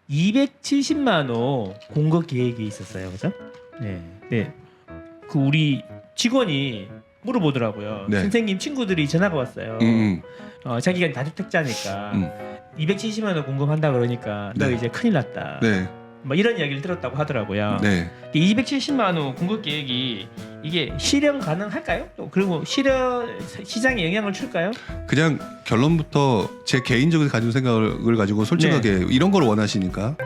270만 호 공급 계획이 있었어요, 그죠? 네, 네. 그 우리 직원이 물어보더라고요. 네. 선생님 친구들이 전화가 왔어요. 자기가 다주택자니까 270만 호 공급한다 그러니까 너 네. 이제 큰일 났다. 네. 뭐 이런 이야기를 들었다고 하더라고요. 네. 270만 호 공급 계획이 이게 실현 가능할까요? 또 그리고 시장에 영향을 줄까요? 그냥 결론부터 제 개인적으로 가진 생각을 가지고 솔직하게 이런 걸 원하시니까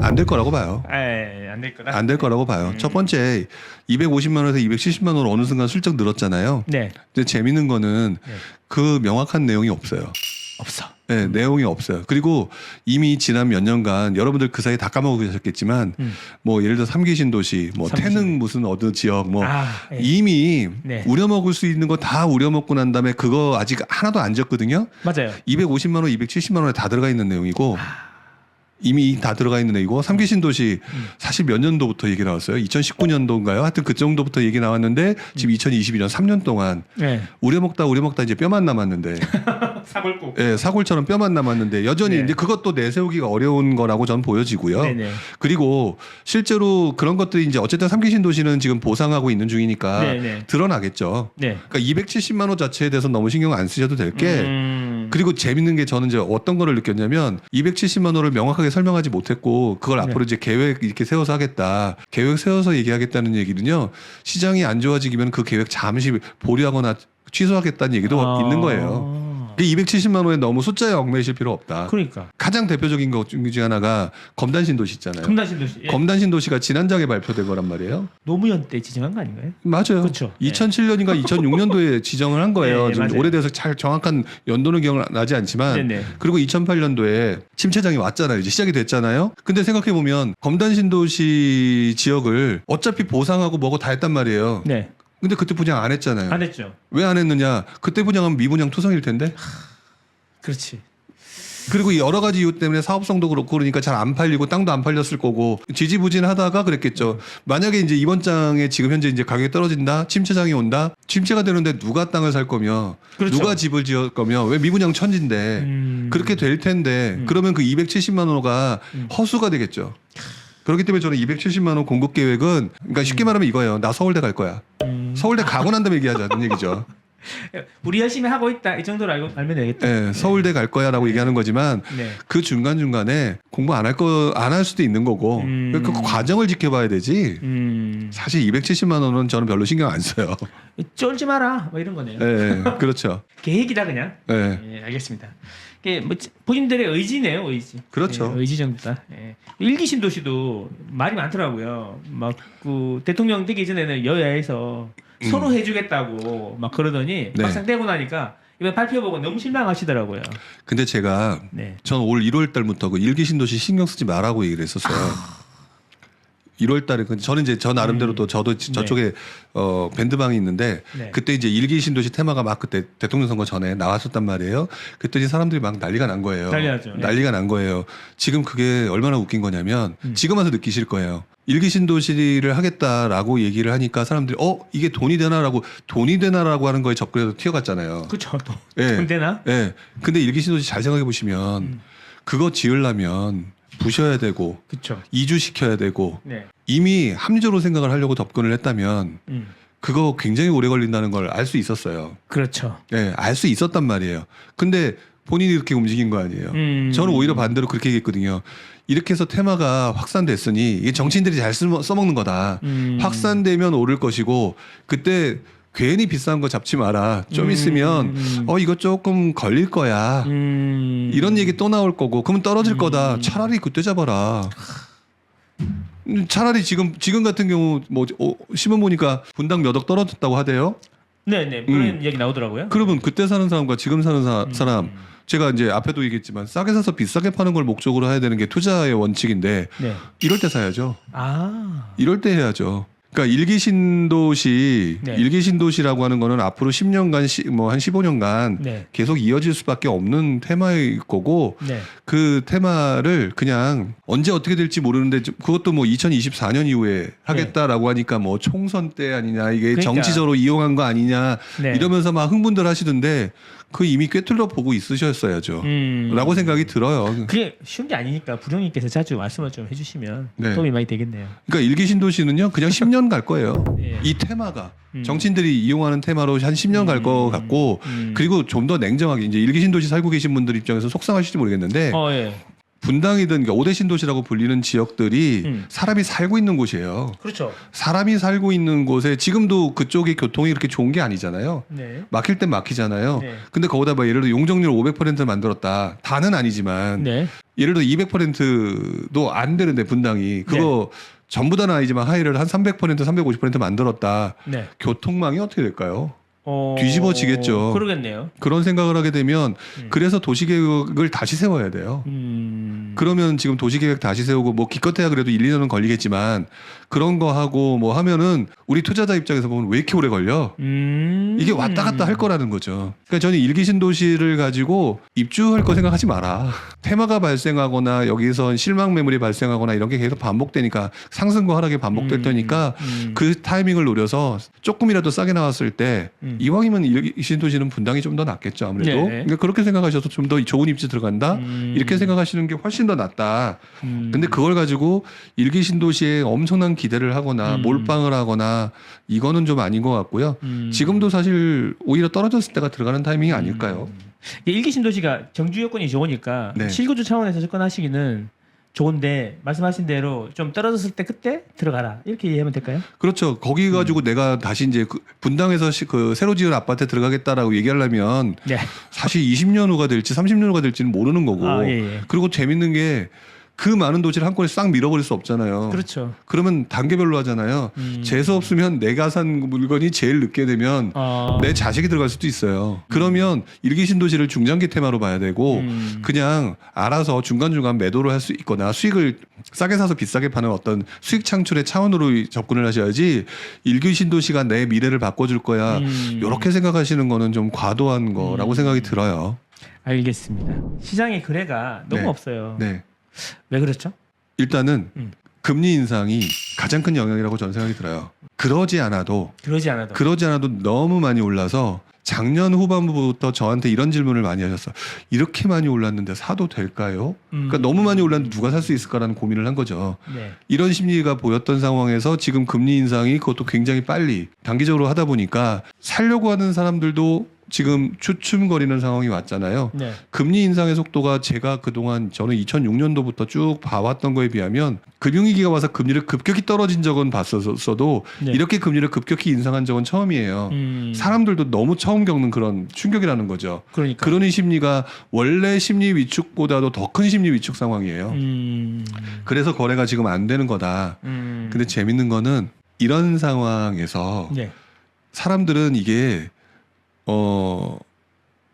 안 될 거라고 봐요. 안 될 거다. 안 될 거라고 봐요. 첫 번째 250만 원에서 270만 원으로 어느 순간 슬쩍 늘었잖아요. 네. 근데 재밌는 거는 네. 그 명확한 내용이 없어요. 없어. 네, 내용이 없어요. 그리고 이미 지난 몇 년간 여러분들 그 사이 다 까먹고 계셨겠지만 뭐 예를 들어 3기 신도시, 뭐 삼기 태릉 무슨 어느 지역 뭐 예. 이미 네. 우려먹을 수 있는 거 다 우려먹고 난 다음에 그거 아직 하나도 안 지었거든요. 맞아요. 250만 원, 270만 원에 다 들어가 있는 내용이고 이미 다 들어가 있는 내용이고 3기 신도시 사실 몇 년도부터 얘기 나왔어요? 2019년도인가요? 하여튼 그 정도부터 얘기 나왔는데 지금 2022년 3년 동안 네. 우려먹다 이제 뼈만 남았는데 사골국. 예, 사골처럼 뼈만 남았는데 여전히 네. 이제 그것도 내세우기가 어려운 거라고 저는 보여지고요. 네네. 그리고 실제로 그런 것들이 이제 어쨌든 3기 신도시는 지금 보상하고 있는 중이니까 네네. 드러나겠죠. 네. 그러니까 270만 원 자체에 대해서 너무 신경 안 쓰셔도 될 게 그리고 재밌는 게 저는 이제 어떤 거를 느꼈냐면 270만 원을 명확하게 설명하지 못했고 그걸 네. 앞으로 이제 계획 이렇게 세워서 하겠다. 계획 세워서 얘기하겠다는 얘기는요. 시장이 안 좋아지면 그 계획 잠시 보류하거나 취소하겠다는 얘기도 있는 거예요. 270만 원에 너무 숫자에 얽매이실 필요 없다. 그러니까. 가장 대표적인 것 중 하나가 검단 신도시 있잖아요. 검단 신도시. 예. 검단 신도시가 지난장에 발표된 거란 말이에요. 노무현 때 지정한 거 아닌가요? 맞아요. 그쵸. 2007년인가 2006년도에 지정을 한 거예요. 네, 지금 맞아요. 오래돼서 잘 정확한 연도는 기억나지 않지만 네네. 그리고 2008년도에 침체장이 왔잖아요. 이제 시작이 됐잖아요. 근데 생각해 보면 검단 신도시 지역을 어차피 보상하고 뭐고 다 했단 말이에요. 네. 근데 그때 분양 안 했잖아요. 안 했죠. 왜 안 했느냐? 그때 분양하면 미분양 투성일 텐데. 그렇지. 그리고 여러 가지 이유 때문에 사업성도 그렇고 그러니까 잘 안 팔리고 땅도 안 팔렸을 거고 지지부진하다가 그랬겠죠. 만약에 이제 이번 장에 지금 현재 이제 가격이 떨어진다, 침체장이 온다, 침체가 되는데 누가 땅을 살 거며, 그렇죠. 누가 집을 지을 거며, 왜 미분양 천지인데 그렇게 될 텐데 그러면 그 270만 원호가 허수가 되겠죠. 그렇기 때문에 저는 270만 원 공급 계획은 그러니까 쉽게 말하면 이거예요. 나 서울대 갈 거야. 서울대 가고 난 다음에 얘기하자는 얘기죠. 우리 열심히 하고 있다 이 정도로 알면 되겠다. 네, 서울대 갈 거야라고 얘기하는 거지만 네. 그 중간 중간에 공부 안 할 수도 있는 거고 그 과정을 지켜봐야 되지. 사실 270만 원은 저는 별로 신경 안 써요. 쫄지 마라 뭐 이런 거네요. 네, 그렇죠. 계획이다 그냥. 네, 예, 알겠습니다. 이게 뭐 본인들의 의지네요, 의지. 그렇죠. 예, 의지 정도다. 예. 일기 신도시도 말이 많더라고요. 막 그 대통령 되기 전에는 여야에서 서로 해주겠다고 막 그러더니 네. 막상 되고 나니까 이번 발표 보고 너무 실망하시더라고요. 근데 제가 네. 전 올 1월 달부터 그 일기 신도시 신경 쓰지 말라고 얘기를 했었어요. 1월 달에 저는 이제 저 나름대로 또 저도 저쪽에 밴드방이 있는데 네. 그때 이제 일기 신도시 테마가 막 그때 대통령 선거 전에 나왔었단 말이에요. 그랬더니 사람들이 막 난리가 난 거예요. 난리났죠. 네. 난리가 난 거예요. 지금 그게 얼마나 웃긴 거냐면 지금 와서 느끼실 거예요. 일기 신도시를 하겠다라고 얘기를 하니까 사람들이 이게 돈이 되나라고 하는 거에 접근해서 튀어갔잖아요. 그렇죠. 예. 돈 되나? 예. 근데 일기 신도시 잘 생각해 보시면 그거 지으려면 부셔야 되고 그렇죠. 이주시켜야 되고 네. 이미 합리적으로 생각을 하려고 접근을 했다면 그거 굉장히 오래 걸린다는 걸 알 수 있었어요. 그렇죠. 예, 알 수 있었단 말이에요. 근데 본인이 이렇게 움직인 거 아니에요. 저는 오히려 반대로 그렇게 얘기했거든요. 이렇게 해서 테마가 확산됐으니 이게 정치인들이 잘 써먹는 거다. 확산되면 오를 것이고 그때 괜히 비싼 거 잡지 마라. 좀 있으면 이거 조금 걸릴 거야. 이런 얘기 또 나올 거고 그러면 떨어질 거다. 차라리 그때 잡아라. 차라리 지금 같은 경우 뭐 신문 보니까 분당 몇 억 떨어졌다고 하대요. 네네 그런 이야기 나오더라고요. 그러면 그때 사는 사람과 지금 사는 사람 제가 이제 앞에도 얘기했지만 싸게 사서 비싸게 파는 걸 목적으로 해야 되는 게 투자의 원칙인데 네. 이럴 때 사야죠. 아. 이럴 때 해야죠. 그러니까 일기 신도시, 네. 일기 신도시라고 하는 거는 앞으로 10년간, 뭐 한 15년간 네. 계속 이어질 수밖에 없는 테마일 거고 네. 그 테마를 그냥 언제 어떻게 될지 모르는데 그것도 뭐 2024년 이후에 하겠다라고 하니까 뭐 총선 때 아니냐 이게 그러니까. 정치적으로 이용한 거 아니냐 네. 이러면서 막 흥분들 하시던데 그 이미 꿰뚫려 보고 있으셨어야죠. 라고 생각이 들어요. 그게 쉬운 게 아니니까 부령님께서 자주 말씀을 좀 해주시면 네. 도움이 많이 되겠네요. 그러니까 일기 신도시는요 그냥 10년 갈 거예요. 예. 이 테마가 정치인들이 이용하는 테마로 한 10년 갈 거 같고 그리고 좀 더 냉정하게 이제 일기 신도시 살고 계신 분들 입장에서 속상하실지 모르겠는데 예. 분당이든 그러니까 5대 신도시라고 불리는 지역들이 사람이 살고 있는 곳이에요. 그렇죠. 사람이 살고 있는 곳에 지금도 그쪽의 교통이 그렇게 좋은 게 아니잖아요. 네. 막힐 땐 막히잖아요. 네. 근데 거기다 뭐 예를 들어 용적률 500%를 만들었다. 다는 아니지만 네. 예를 들어 200%도 안 되는데 분당이 그거 전부 다는 아니지만 하이를 한 300%, 350% 만들었다. 네. 교통망이 어떻게 될까요? 뒤집어지겠죠. 그러겠네요. 그런 생각을 하게 되면 그래서 도시계획을 다시 세워야 돼요. 그러면 지금 도시계획 다시 세우고 뭐 기껏해야 그래도 1, 2년은 걸리겠지만 그런 거 하고 뭐 하면은 우리 투자자 입장에서 보면 왜 이렇게 오래 걸려? 이게 왔다 갔다 할 거라는 거죠. 그러니까 저는 일기 신도시를 가지고 입주할 거 생각하지 마라. 테마가 발생하거나 여기서 실망 매물이 발생하거나 이런 게 계속 반복되니까 상승과 하락이 반복될 테니까 그 타이밍을 노려서 조금이라도 싸게 나왔을 때 이왕이면 일기 신도시는 분당이 좀 더 낫겠죠 아무래도. 네. 그러니까 그렇게 생각하셔서 좀 더 좋은 입지 들어간다 이렇게 생각하시는 게 훨씬 더 낫다. 근데 그걸 가지고 일기 신도시에 엄청난 기대를 하거나 몰빵을 하거나 이거는 좀 아닌 것 같고요. 지금도 사실 오히려 떨어졌을 때가 들어가는 타이밍이 아닐까요? 일기 신도시가 정주 여건이 좋으니까 네. 실거주 차원에서 접근하시기는 좋은데 말씀하신 대로 좀 떨어졌을 때 그때 들어가라 이렇게 이해하면 될까요? 그렇죠. 거기 가지고 내가 다시 이제 그 분당에서 그 새로 지은 아파트에 들어가겠다라고 얘기하려면 네. 사실 20년 후가 될지 30년 후가 될지는 모르는 거고. 예. 그리고 재밌는 게 그 많은 도시를 한꺼번에 싹 밀어버릴 수 없잖아요. 그렇죠. 그러면 단계별로 하잖아요. 재수 없으면 내가 산 물건이 제일 늦게 되면 내 자식이 들어갈 수도 있어요. 그러면 일기 신도시를 중장기 테마로 봐야 되고 그냥 알아서 중간중간 매도를 할 수 있거나 수익을 싸게 사서 비싸게 파는 어떤 수익 창출의 차원으로 접근을 하셔야지 일기 신도시가 내 미래를 바꿔줄 거야. 이렇게 생각하시는 거는 좀 과도한 거라고 생각이 들어요. 알겠습니다. 시장의 거래가 너무 네. 없어요. 네. 왜 그렇죠? 일단은 금리 인상이 가장 큰 영향이라고 저는 생각이 들어요. 그러지 않아도 너무 많이 올라서 작년 후반부부터 저한테 이런 질문을 많이 하셨어요. 이렇게 많이 올랐는데 사도 될까요? 그러니까 너무 많이 올랐는데 누가 살 수 있을까라는 고민을 한 거죠. 네. 이런 심리가 보였던 상황에서 지금 금리 인상이 그것도 굉장히 빨리 단기적으로 하다 보니까 살려고 하는 사람들도 지금 추춤거리는 상황이 왔잖아요. 네. 금리 인상의 속도가 제가 그동안 저는 2006년도부터 쭉 봐왔던 거에 비하면 금융위기가 와서 금리를 급격히 떨어진 적은 봤었어도 네. 이렇게 금리를 급격히 인상한 적은 처음이에요. 사람들도 너무 처음 겪는 그런 충격이라는 거죠. 그러니까. 그러니 심리가 원래 심리 위축보다도 더 큰 심리 위축 상황이에요. 그래서 거래가 지금 안 되는 거다. 근데 재밌는 거는 이런 상황에서 네. 사람들은 이게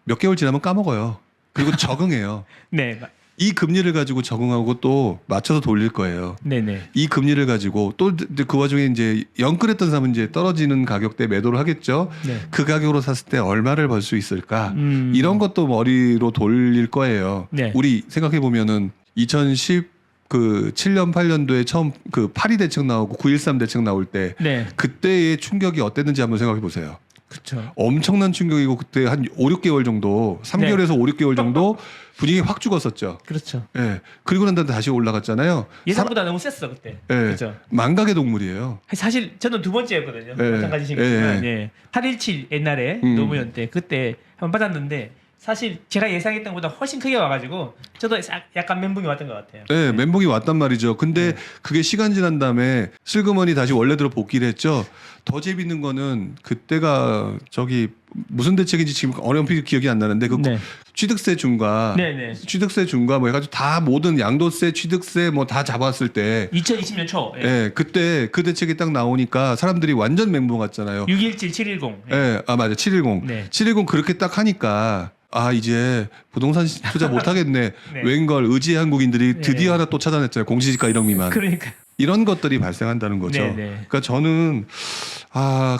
몇 개월 지나면 까먹어요. 그리고 적응해요. 네. 이 금리를 가지고 적응하고 또 맞춰서 돌릴 거예요. 네네. 이 금리를 가지고 또 그 와중에 이제 영끌했던 사람은 이제 떨어지는 가격대에 매도를 하겠죠. 네. 그 가격으로 샀을 때 얼마를 벌 수 있을까? 이런 것도 머리로 돌릴 거예요. 네. 우리 생각해 보면은 7년 8년도에 처음 그 8.2 대책 나오고 9.13 대책 나올 때 네. 그때의 충격이 어땠는지 한번 생각해 보세요. 그렇죠. 엄청난 충격이고 그때 한 5, 6개월 정도 3개월에서 5, 6개월 정도 분위기 확 죽었었죠. 그렇죠. 예. 그리고 난 다음에 다시 올라갔잖아요. 예상보다 너무 셌어 그때. 예. 그렇죠. 망각의 동물이에요. 사실 저는 두 번째였거든요. 예. 마찬가지시겠지만 예. 예. 8.17 옛날에 노무현 때 그때 한번 받았는데 사실 제가 예상했던 것보다 훨씬 크게 와가지고 저도 약간 멘붕이 왔던 것 같아요. 네, 멘붕이 왔단 말이죠. 근데 네. 그게 시간 지난 다음에 슬그머니 다시 원래대로 복귀를 했죠. 더 재밌는 거는 그때가 저기 무슨 대책인지 지금 어렴풋이 기억이 안 나는데 그 네. 취득세 중과 네네. 취득세 중과 뭐 해가지고 다 모든 양도세, 취득세 뭐 다 잡았을 때 2020년 초. 예. 예, 그때 그 대책이 딱 나오니까 사람들이 완전 멘붕 왔잖아요. 617, 710. 예, 아 맞아, 710. 네. 710 그렇게 딱 하니까 아 이제 부동산 투자 못 하겠네. 네. 웬걸 의지 한국인들이 네. 드디어 하나 또 찾아냈잖아요. 공시지가 1억 미만. 그러니까. 이런 것들이 발생한다는 거죠. 네, 네. 그러니까 저는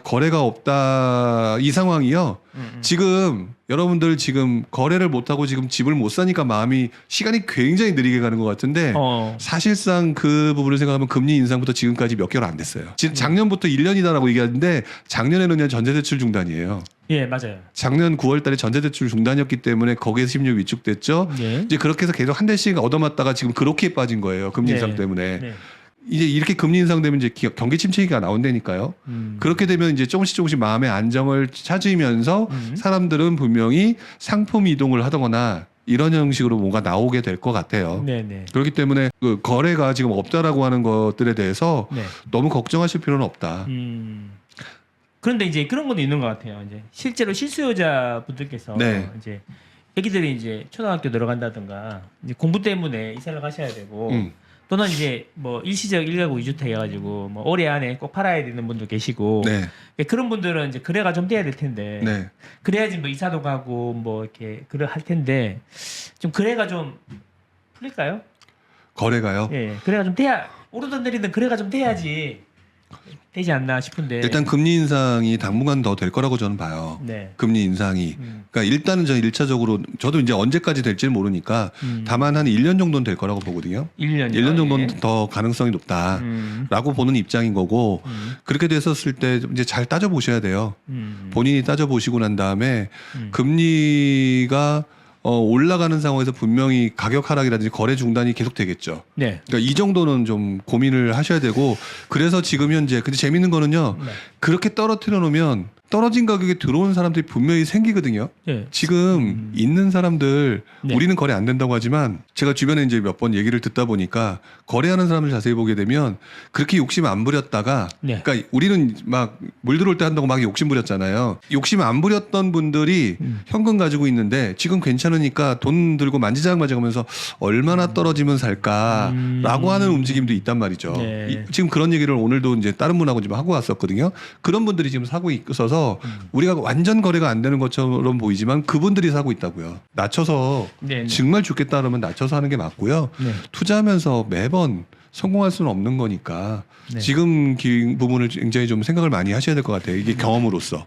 거래가 없다 이 상황이요. 음. 지금 여러분들 지금 거래를 못 하고 지금 집을 못 사니까 마음이 시간이 굉장히 느리게 가는 것 같은데 사실상 그 부분을 생각하면 금리 인상부터 지금까지 몇 개월 안 됐어요. 지금 작년부터 1년이다라고 얘기하는데 작년에는 전세대출 중단이에요. 예, 맞아요. 작년 9월달에 전세대출 중단이었기 때문에 거기에서 심리가 위축됐죠. 예. 이제 그렇게 해서 계속 한 대씩 얻어맞다가 지금 그렇게 빠진 거예요. 금리 인상 때문에. 네. 이제 이렇게 금리 인상되면 이제 경기 침체기가 나온다니까요. 그렇게 되면 이제 조금씩 마음의 안정을 찾으면서 사람들은 분명히 상품 이동을 하거나 이런 형식으로 뭔가 나오게 될 것 같아요. 네네. 그렇기 때문에 그 거래가 지금 없다라고 하는 것들에 대해서 네. 너무 걱정하실 필요는 없다. 그런데 이제 그런 것도 있는 것 같아요. 이제 실제로 실수요자 분들께서 네. 이제 애기들이 이제 초등학교 들어간다든가 이제 공부 때문에 이사를 가셔야 되고 또는 이제 뭐 일시적 1가구 2주택 해가지고 뭐 올해 안에 꼭 팔아야 되는 분도 계시고 네. 그런 분들은 이제 거래가 좀 돼야 될 텐데 네. 그래야지 뭐 이사도 가고 뭐 이렇게 그래 할 텐데 좀 거래가 좀 풀릴까요? 거래가요? 예, 거래가 좀 돼야 오르든 내리든 거래가 좀 돼야지 되지 않나 싶은데 일단 금리 인상이 당분간 더 될 거라고 저는 봐요. 네. 금리 인상이. 그러니까 일단은 저는 1차적으로 저도 이제 언제까지 될지는 모르니까 다만 한 1년 정도는 될 거라고 보거든요. 1년 1년 정도는 더 가능성이 높다라고 보는 입장인 거고 그렇게 됐었을 때 이제 잘 따져 보셔야 돼요. 본인이 따져 보시고 난 다음에 금리가 올라가는 상황에서 분명히 가격 하락이라든지 거래 중단이 계속 되겠죠. 네. 그러니까 이 정도는 좀 고민을 하셔야 되고 그래서 지금 현재 근데 재밌는 거는요. 네. 그렇게 떨어뜨려 놓으면 떨어진 가격에 들어온 사람들이 분명히 생기거든요. 네. 지금 있는 사람들 네. 우리는 거래 안 된다고 하지만 제가 주변에 이제 몇 번 얘기를 듣다 보니까 거래하는 사람들 자세히 보게 되면 그렇게 욕심 안 부렸다가 네. 그러니까 우리는 막 물 들어올 때 한다고 막 욕심 부렸잖아요. 욕심 안 부렸던 분들이 현금 가지고 있는데 지금 괜찮으니까 돈 들고 만지작만지하면서 얼마나 떨어지면 살까라고 하는 움직임도 있단 말이죠. 네. 지금 그런 얘기를 오늘도 이제 다른 분하고 좀 하고 왔었거든요. 그런 분들이 지금 사고 있어서 우리가 완전 거래가 안 되는 것처럼 보이지만 그분들이 사고 있다고요. 낮춰서 네. 정말 죽겠다 그러면 낮춰서 하는 게 맞고요. 네. 투자하면서 매번 성공할 수는 없는 거니까 네. 지금 부분을 굉장히 좀 생각을 많이 하셔야 될 것 같아요. 이게 경험으로서.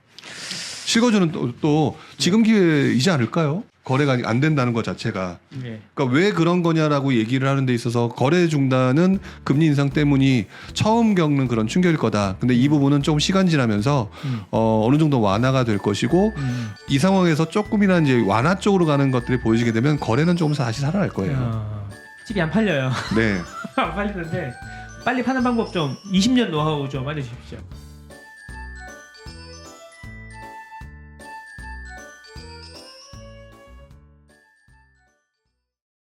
실거주는 또 지금 기회이지 않을까요? 거래가 안 된다는 것 자체가. 네. 그러니까 왜 그런 거냐라고 얘기를 하는 데 있어서 거래 중단은 금리 인상 때문이 처음 겪는 그런 충격일 거다. 근데 이 부분은 조금 시간 지나면서 어느 정도 완화가 될 것이고 이 상황에서 조금이나 이제 완화 쪽으로 가는 것들이 보여지게 되면 거래는 조금 다시 살아날 거예요. 집이 안 팔려요. 네. 안 팔리는데 빨리 파는 방법 좀 20년 노하우 좀 알려주십시오.